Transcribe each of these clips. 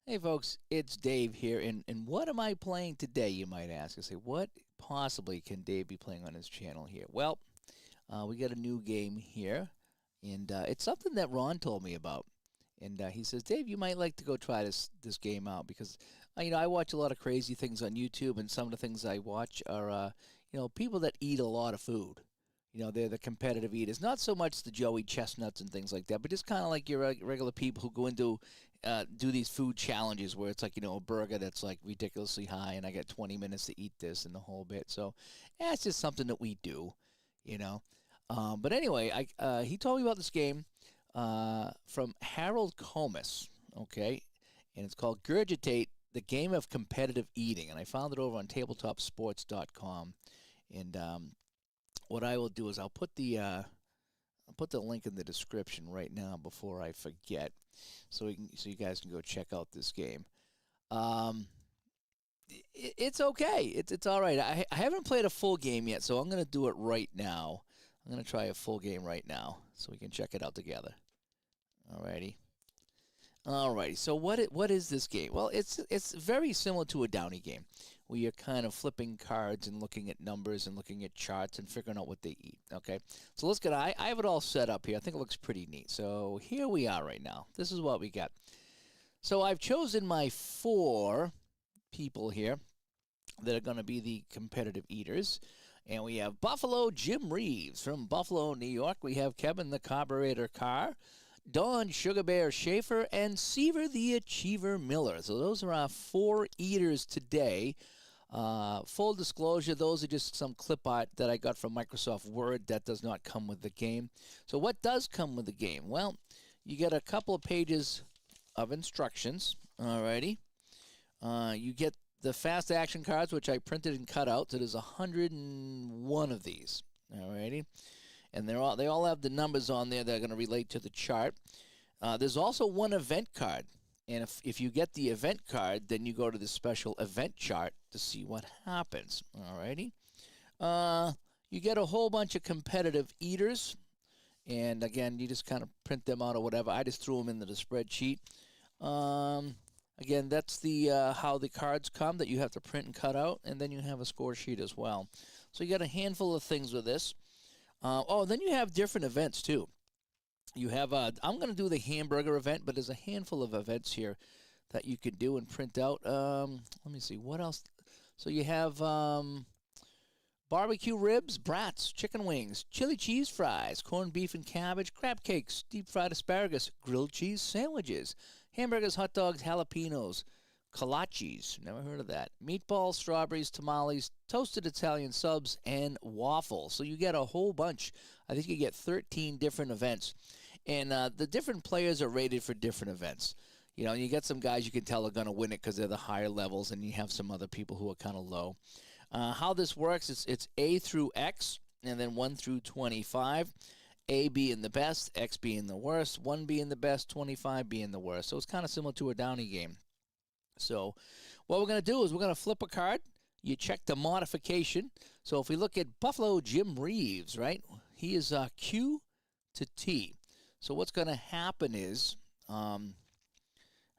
Hey folks, it's Dave here, and what am I playing today, you might ask? I say, what possibly can Dave be playing on his channel here? Well, we got a new game here, and it's something that Ron told me about. And he says, Dave, you might like to go try this game out because, I watch a lot of crazy things on YouTube, and some of the things I watch are, people that eat a lot of food. They're the competitive eaters. Not so much the Joey Chestnuts and things like that, but just kind of like your regular people who go into do these food challenges where it's like, a burger that's like ridiculously high and I got 20 minutes to eat this and the whole bit. So, yeah, it's just something that we do, you know. But anyway, he told me about this game from Harold Combess, okay? And it's called Gurgitate, the Game of Competitive Eating. And I found it over on tabletopsports.com. And what I will do is I'll put the link in the description right now before I forget, so you guys can go check out this game. It's okay. It's all right. I haven't played a full game yet, so I'm gonna do it right now. I'm gonna try a full game right now, so we can check it out together. Alrighty. Alrighty, so what is this game? Well, it's very similar to a Downey game, where you're kind of flipping cards and looking at numbers and looking at charts and figuring out what they eat, okay? So let's get, I have it all set up here. I think it looks pretty neat. So here we are right now. This is what we got. So I've chosen my 4 people here that are going to be the competitive eaters. And we have Buffalo Jim Reeves from Buffalo, New York. We have Kevin the Carburetor Carr, Don Sugar Bear Schaefer, and Seaver the Achiever Miller. So those are our 4 eaters today. Full disclosure, those are just some clip art that I got from Microsoft Word. That does not come with the game. So what does come with the game? Well, you get a couple of pages of instructions. Alrighty. You get the fast action cards, which I printed and cut out. So there's 101 of these. Alrighty. And they all have the numbers on there that are going to relate to the chart. There's also 1 event card. And if you get the event card, then you go to the special event chart to see what happens. Alrighty. You get a whole bunch of competitive eaters. And again, you just kind of print them out or whatever. I just threw them into the spreadsheet. Again, that's the how the cards come that you have to print and cut out. And then you have a score sheet as well. So you got a handful of things with this. Then you have different events too. You have I'm going to do the hamburger event, but there's a handful of events here that you can do and print out. Let me see what else. So you have barbecue ribs, brats, chicken wings, chili cheese fries, corned beef and cabbage, crab cakes, deep fried asparagus, grilled cheese sandwiches, hamburgers, hot dogs, jalapenos, kolaches, never heard of that, meatballs, strawberries, tamales, toasted Italian subs, and waffles. So you get a whole bunch. I think you get 13 different events. And the different players are rated for different events. You get some guys you can tell are going to win it because they're the higher levels, and you have some other people who are kind of low. How this works, it's A through X, and then 1 through 25. A being the best, X being the worst, 1 being the best, 25 being the worst. So it's kind of similar to a Downey game. So what we're going to do is we're going to flip a card. You check the modification. So if we look at Buffalo Jim Reeves, right, he is Q to T. So what's going to happen is, so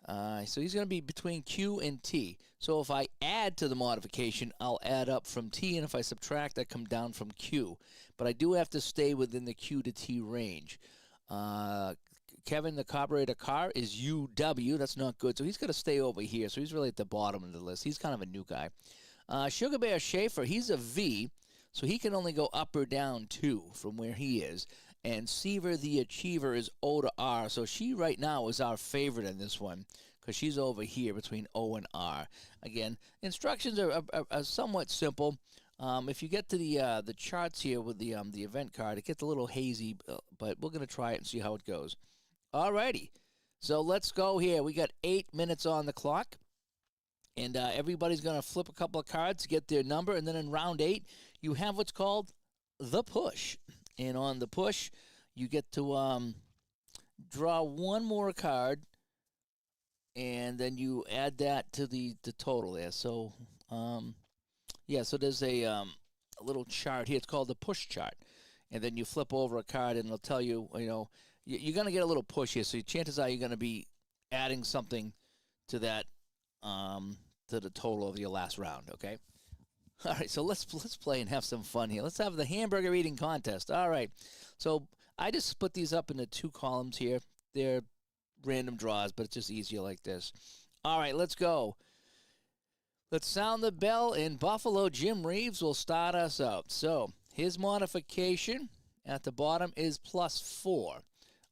he's going to be between Q and T. So if I add to the modification, I'll add up from T, and if I subtract, I come down from Q. But I do have to stay within the Q to T range. Kevin the Carburetor Carr is UW. That's not good. So he's going to stay over here. So he's really at the bottom of the list. He's kind of a new guy. Sugar Bear Schaefer, he's a V. So he can only go up or down 2 from where he is. And Seaver the Achiever is O to R. So she right now is our favorite in this one because she's over here between O and R. Again, instructions are somewhat simple. If you get to the charts here with the event card, it gets a little hazy, but we're going to try it and see how it goes. Alrighty, so let's go here. We got 8 minutes on the clock, and everybody's going to flip a couple of cards to get their number, and then in round 8, you have what's called the push. And on the push, you get to draw 1 more card, and then you add that to the total there. So, yeah, so there's a little chart here. It's called the push chart. And then you flip over a card, and it'll tell you, you're going to get a little push here. So chances are you're going to be adding something to that to the total of your last round. Okay. All right, so let's play and have some fun here. Let's have the hamburger eating contest. All right, so I just split these up into 2 columns here. They're random draws, but it's just easier like this. All right, let's go. Let's sound the bell, and Buffalo Jim Reeves will start us out. So his modification at the bottom is +4.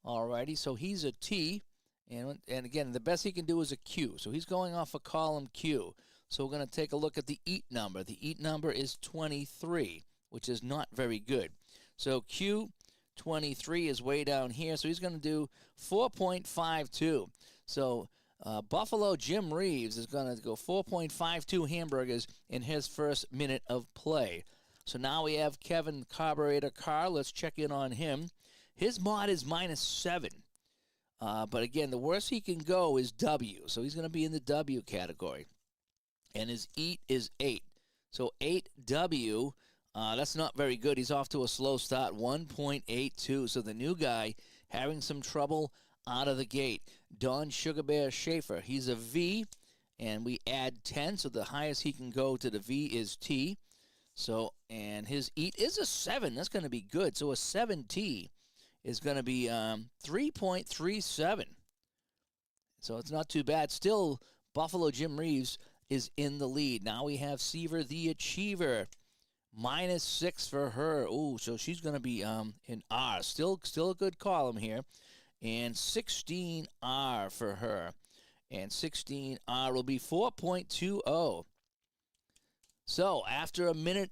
All righty, so he's a T, and again, the best he can do is a Q. So he's going off a column Q. So we're going to take a look at the eat number. The eat number is 23, which is not very good. So Q23 is way down here, so he's going to do 4.52. So Buffalo Jim Reeves is going to go 4.52 hamburgers in his first minute of play. So now we have Kevin Carburetor Carr. Let's check in on him. His mod is -7. But again, the worst he can go is W. So he's going to be in the W category. And his eat is 8. So 8W, that's not very good. He's off to a slow start, 1.82. So the new guy having some trouble out of the gate. Don Sugar Bear Schaefer, he's a V, and we add 10. So the highest he can go to the V is T. So, and his eat is a 7. That's going to be good. So a 7T is going to be 3.37. So it's not too bad. Still, Buffalo Jim Reeves is in the lead. Now we have Seaver the Achiever, -6 for her. Ooh, so she's going to be in R. Still a good column here. And 16R for her. And 16R will be 4.20. So after a minute,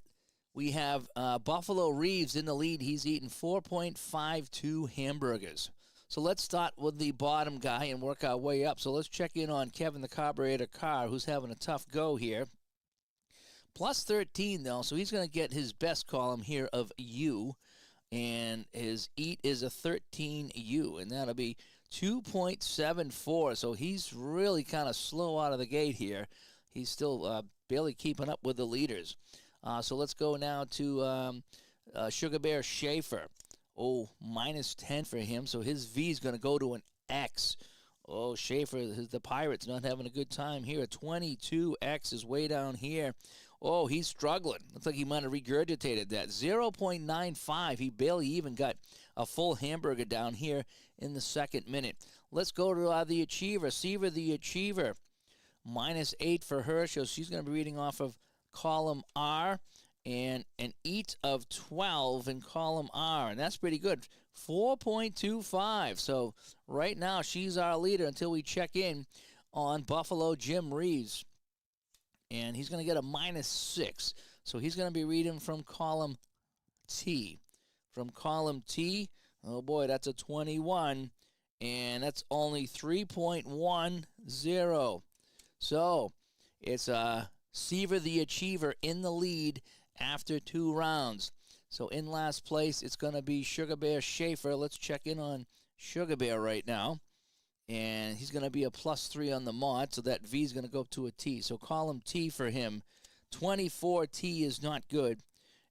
we have Buffalo Reeves in the lead. He's eaten 4.52 hamburgers. So let's start with the bottom guy and work our way up. So let's check in on Kevin the Carburetor Carr, who's having a tough go here. +13, though, so he's going to get his best column here of U. And his eat is a 13U, and that'll be 2.74. So he's really kind of slow out of the gate here. He's still barely keeping up with the leaders. So let's go now to Sugar Bear Schaefer. Oh, -10 for him. So his V is going to go to an X. Oh, Schaefer, the Pirate's not having a good time here. 22X is way down here. Oh, he's struggling. Looks like he might have regurgitated that. 0.95. He barely even got a full hamburger down here in the second minute. Let's go to the Achiever. Seaver the Achiever. -8 for her. So she's going to be reading off of column R. And an eat of 12 in column R. And that's pretty good. 4.25. So right now she's our leader until we check in on Buffalo Jim Reeves. And he's going to get a -6. So he's going to be reading from column T. From column T, oh boy, that's a 21. And that's only 3.10. So it's Seaver the Achiever in the lead after 2 rounds. So in last place, it's going to be Sugar Bear Schaefer. Let's check in on Sugar Bear right now. And he's going to be a +3 on the mod, so that V is going to go up to a T. So column T for him, 24T is not good.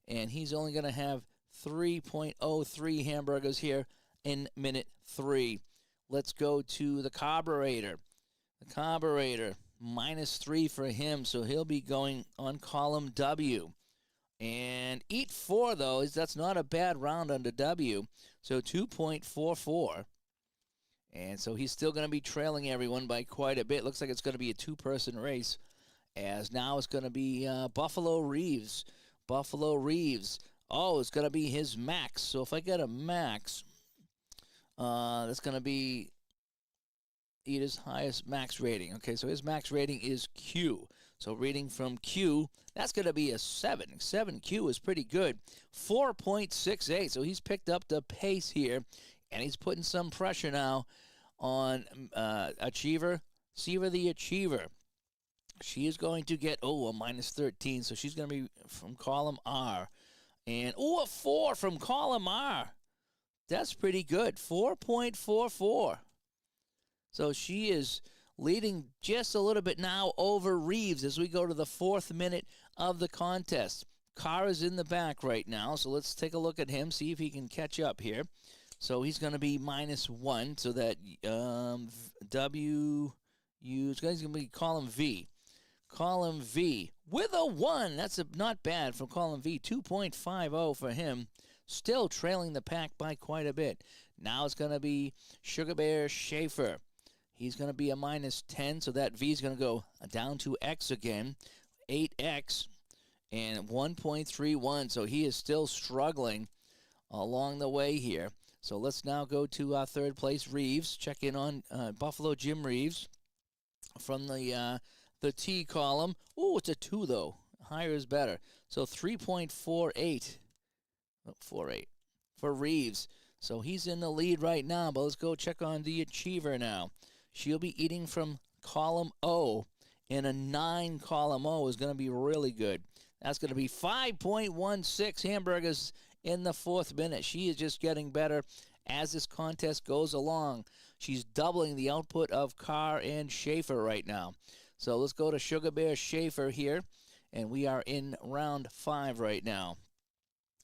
And he's only going to have 3.03 hamburgers here in minute 3. Let's go to the Carburetor. The Carburetor, -3 for him, so he'll be going on column W. And eat 4, though, that's not a bad round under W, so 2.44. And so he's still going to be trailing everyone by quite a bit. Looks like it's going to be a 2-person race, as now it's going to be Buffalo Reeves. Buffalo Reeves. Oh, it's going to be his max. So if I get a max, that's going to be his highest max rating. Okay, so his max rating is Q. So reading from Q, that's going to be a 7. 7Q is pretty good. 4.68. So he's picked up the pace here, and he's putting some pressure now on Achiever, Seaver the Achiever. She is going to get, a -13. So she's going to be from column R. And, a 4 from column R. That's pretty good. 4.44. So she is leading just a little bit now over Reeves as we go to the 4th minute of the contest. Carr is in the back right now, so let's take a look at him, see if he can catch up here. So he's going to be -1, so that He's going to be column V. Column V with a 1. That's not bad from column V. 2.50 for him. Still trailing the pack by quite a bit. Now it's going to be Sugar Bear Schaefer. He's going to be a -10, so that V is going to go down to X again. 8X and 1.31. So he is still struggling along the way here. So let's now go to our third place, Reeves. Check in on Buffalo Jim Reeves from the T column. Oh, it's a 2, though. Higher is better. So 3.48. 48 for Reeves. So he's in the lead right now, but let's go check on the Achiever now. She'll be eating from column O, and a 9 column O is going to be really good. That's going to be 5.16 hamburgers in the 4th minute. She is just getting better as this contest goes along. She's doubling the output of Carr and Schaefer right now. So let's go to Sugar Bear Schaefer here, and we are in round 5 right now.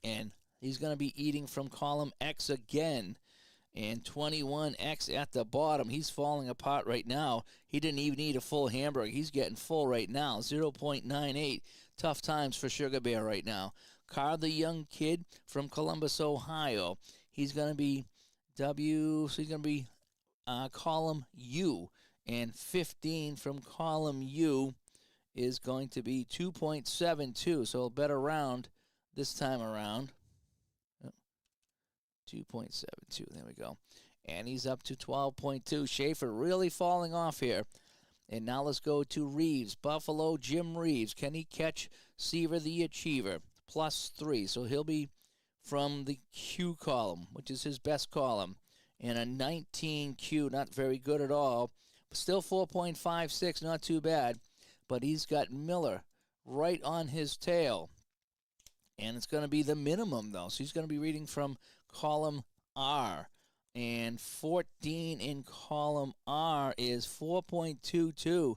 And he's going to be eating from column X again. And 21X at the bottom. He's falling apart right now. He didn't even eat a full hamburger. He's getting full right now. 0.98. Tough times for Sugar Bear right now. Carr, the young kid from Columbus, Ohio. He's going to be W. So he's going to be column U. And 15 from column U is going to be 2.72. So a better round this time around. 2.72. There we go. And he's up to 12.2. Schaefer really falling off here. And now let's go to Reeves. Buffalo Jim Reeves. Can he catch Seaver the Achiever? +3. So he'll be from the Q column, which is his best column. And a 19Q, not very good at all. Still 4.56, not too bad. But he's got Miller right on his tail. And it's going to be the minimum, though. So he's going to be reading from column R. And 14 in column R is 4.22.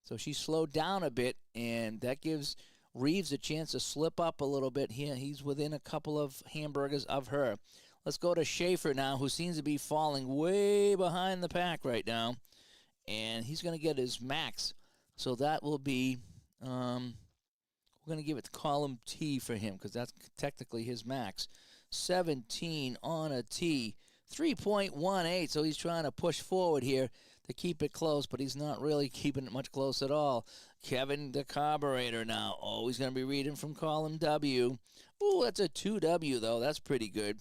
So she slowed down a bit, and that gives Reeves a chance to slip up a little bit here. He's within a couple of hamburgers of her. Let's go to Schaefer now, who seems to be falling way behind the pack right now. And he's going to get his max. So that will be... we're going to give it to column T for him because that's technically his max. 17 on a T. 3.18, so he's trying to push forward here to keep it close, but he's not really keeping it much close at all. Kevin the Carburetor now. Oh, he's going to be reading from column W. Ooh, that's a 2W, though. That's pretty good.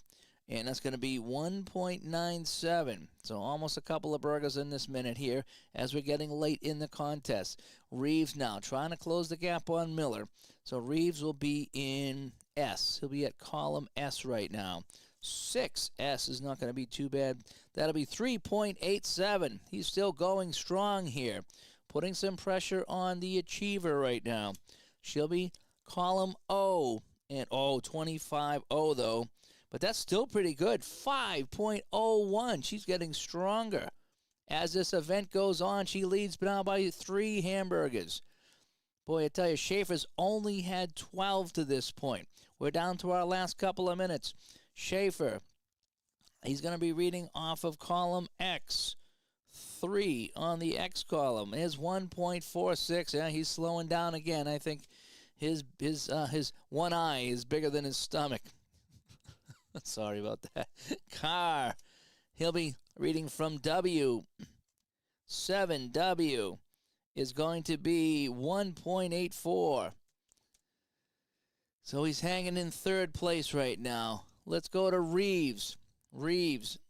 And that's going to be 1.97. So almost a couple of burgers in this minute here as we're getting late in the contest. Reeves now trying to close the gap on Miller. So Reeves will be in S. He'll be at column S right now. 6S is not going to be too bad. That'll be 3.87. He's still going strong here. Putting some pressure on the Achiever right now. She'll be column O. And 25.0 though. But that's still pretty good. 5.01. She's getting stronger. As this event goes on, she leads now by 3 hamburgers. Boy, I tell you, Schaefer's only had 12 to this point. We're down to our last couple of minutes. Schaefer, he's going to be reading off of column X. 3 on the X column. There's 1.46. Yeah, he's slowing down again. I think his one eye is bigger than his stomach. Sorry about that. Carr, he'll be reading from W. 7W is going to be 1.84. So he's hanging in 3rd place right now. Let's go to Reeves. Reeves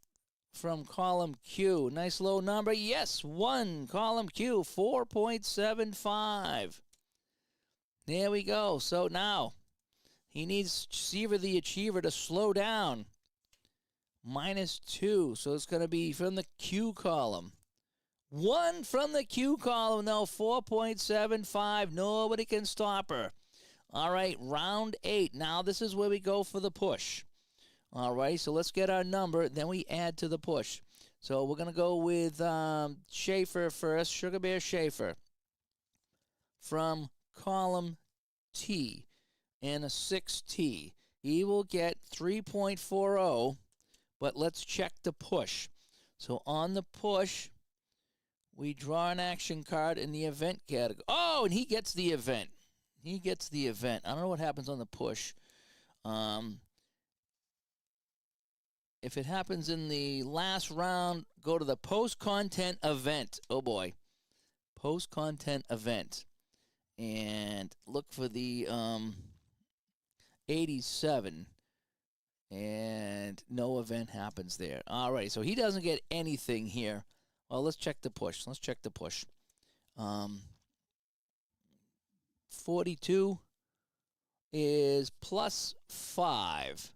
from column Q. Nice low number. Yes, 1 column Q, 4.75. There we go. So now he needs Seaver the Achiever to slow down. -2. So it's going to be from the Q column. 1 from the Q column, though. 4.75. Nobody can stop her. All right, round 8. Now this is where we go for the push. All right, so let's get our number. Then we add to the push. So we're going to go with Schaefer first. Sugar Bear Schaefer. From column T. And a 6T. He will get 3.40, but let's check the push. So on the push, We draw an action card in the event category. Oh, and he gets the event. He gets the event. I don't know what happens on the push. If it happens in the last round, go to the post-content event. Oh, boy. Post-content event. And look for the 87. And no event happens there. All right, so he doesn't get anything here. Well, let's check the push. 42 is plus 5.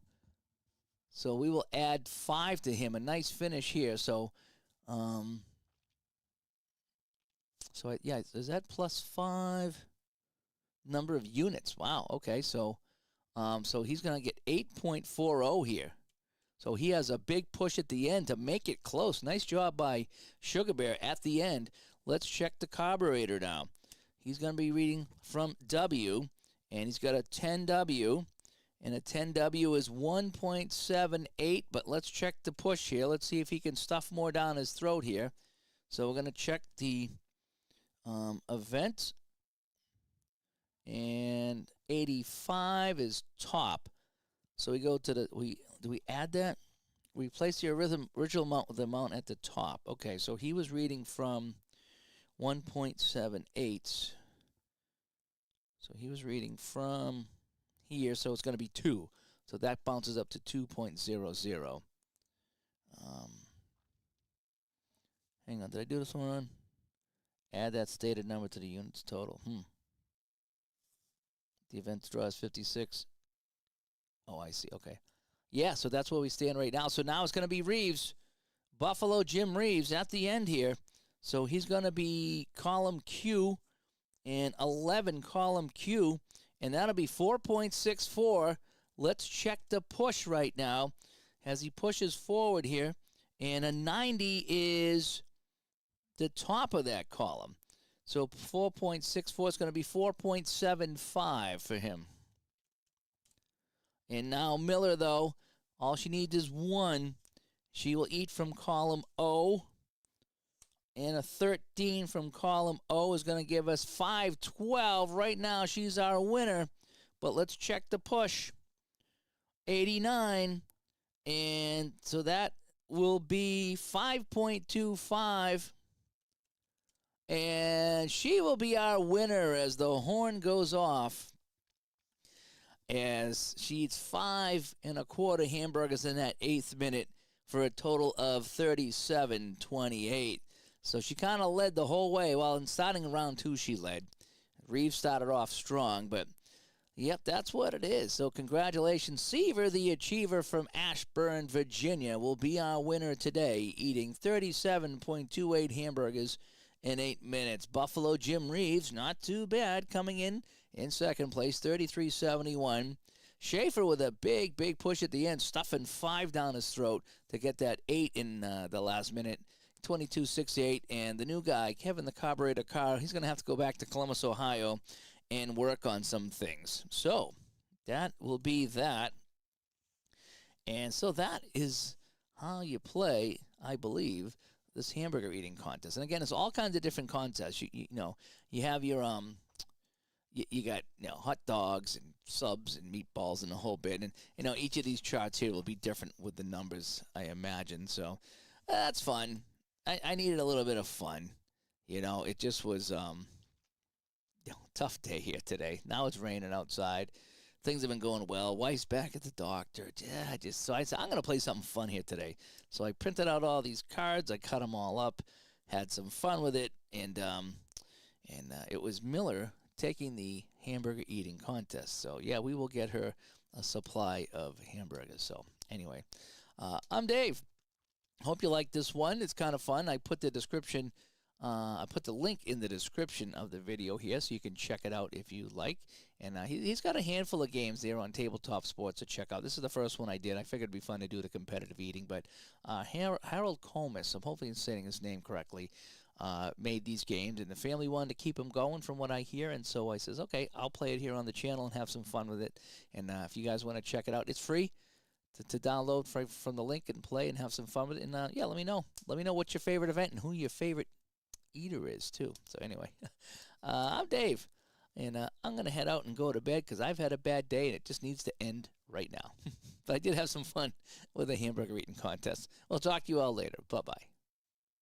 So we will add 5 to him. A nice finish here. So, yeah, is that plus 5? Number of units. Wow. Okay. So he's going to get 8.40 here. So he has a big push at the end to make it close. Nice job by Sugar Bear at the end. Let's check the carburetor now. He's going to be reading from W, and he's got a 10W, and a 10W is 1.78, but let's check the push here. Let's see if he can stuff more down his throat here. So we're going to check the event, and 85 is top. So we go to the, do we add that? Replace the original amount with the amount at the top. Okay, so he was reading from 1.78. So he was reading from here, so it's going to be 2. So that bounces up to 2.00. Hang on, did I do this one wrong? Add that stated number to the units total. The event draw is 56. Oh, I see. Okay. Yeah, so that's where we stand right now. So now it's going to be Reeves, Buffalo Jim Reeves at the end here. So he's going to be column Q and 11 column Q, and that'll be 4.64. Let's check the push right now as he pushes forward here, and a 90 is the top of that column. So 4.64 is going to be 4.75 for him. And now Miller, though, all she needs is 1. She will eat from column O. And a 13 from column O is going to give us 512. Right now, she's our winner. But let's check the push. 89. And so that will be 5.25. And she will be our winner as the horn goes off, as she eats 5 1/4 hamburgers in that 8th minute for a total of 37.28. So she kind of led the whole way. Well, in starting round 2, she led. Reeves started off strong, but yep, that's what it is. So congratulations. Seaver, the achiever from Ashburn, Virginia, will be our winner today, eating 37.28 hamburgers in 8 minutes. Buffalo Jim Reeves, not too bad, coming in second place, 33.71. Schaefer with a big push at the end, stuffing 5 down his throat to get that 8 in the last minute, 22.68. And the new guy, Kevin the Carburetor Carr, he's going to have to go back to Columbus, Ohio, and work on some things. So that will be that. And so that is how you play, I believe, this hamburger eating contest. And again, it's all kinds of different contests. You know, you have your you got, you know, hot dogs and subs and meatballs and the whole bit. And, you know, each of these charts here will be different with the numbers, I imagine. So that's fun. I needed a little bit of fun. You know, it just was tough day here today. Now it's raining outside. Things have been going well. Wife's back at the doctor. Yeah, so I said, I'm going to play something fun here today. So I printed out all these cards. I cut them all up, had some fun with it, and it was Miller taking the hamburger eating contest. So, yeah, we will get her a supply of hamburgers. So, anyway, I'm Dave. Hope you like this one. It's kind of fun. I put the description. I put the link in the description of the video here, so you can check it out if you like. And he's got a handful of games there on Tabletop Sports to check out. This is the first one I did. I figured it'd be fun to do the competitive eating. But Harold Combess, I'm hopefully saying his name correctly, made these games. And the family wanted to keep them going from what I hear. And so I says, okay, I'll play it here on the channel and have some fun with it. And if you guys want to check it out, it's free to download from the link and play and have some fun with it. And, yeah, let me know. Let me know what's your favorite event and who your favorite eater is, too. So anyway, I'm Dave, and I'm going to head out and go to bed because I've had a bad day, and it just needs to end right now. But I did have some fun with the hamburger eating contest. We'll talk to you all later. Bye-bye.